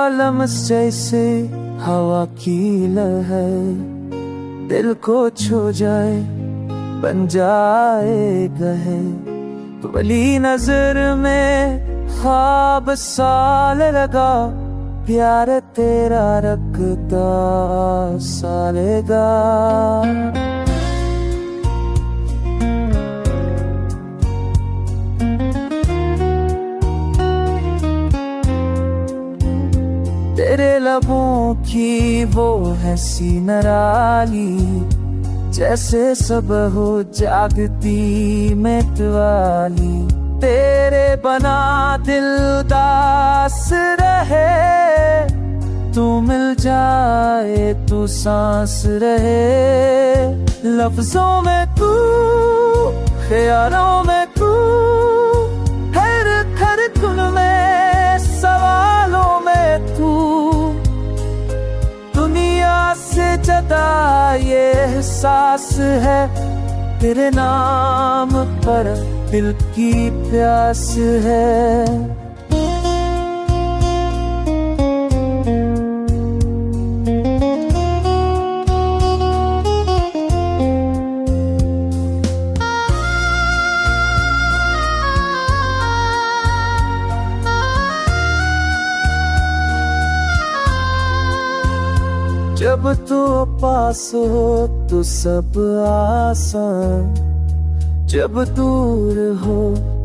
Lumps जैसे हवा की लहर, दिल को छू जाए बन जाए गहर। तुम्हारी नजर में ख्वाब साल लगा, प्यार तेरा रखता सालेगा। तेरे लबों की वो है सी नराली, जैसे सब हो जागती मतवाली। तेरे बना दिल उदास रहे, तू मिल जाए तू सांस रहे। लफ्जों में तू, ख्यालों में तू, हर धड़कन में, सवालों में तू। दुनिया से ज्यादा ये एहसास है, तेरे नाम पर दिल की प्यास है। जब तू पास हो तो सब आसान, जब दूर हो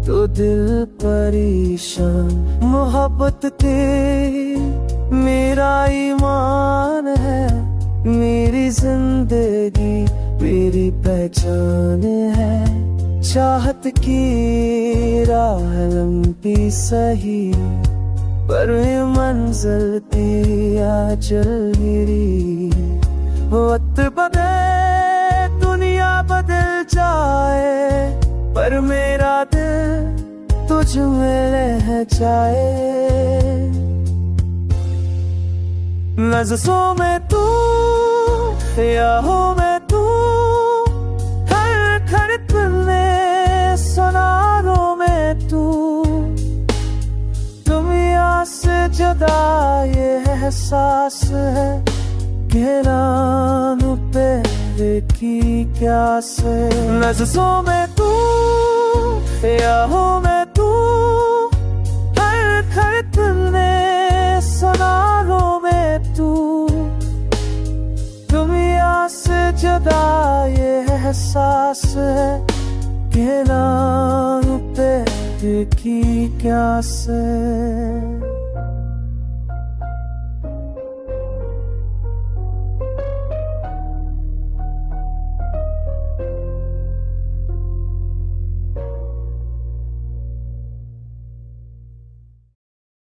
तो दिल परेशान। मोहब्बत तेरी मेरा ईमान है, मेरी जिंदगी मेरी पहचान है। चाहत की राह लंबी सही, पर ये मंजिल तेरा चल गिरी। वक्त बदले दुनिया बदल जाए, पर मेरा दिल तुझ में रह जाए। नज़रों में तू, ख्यालों में तू, हर धड़कन में, सनारों में तू। दुनिया से जुदा ये एहसास है, कि नाम पे की प्यास है। नज़रों में तू, ख्यालों में तू, हर धड़कन में, सनारों में तू। दुनिया से जुदा ये एहसास है, कि नाम पे की प्यास है।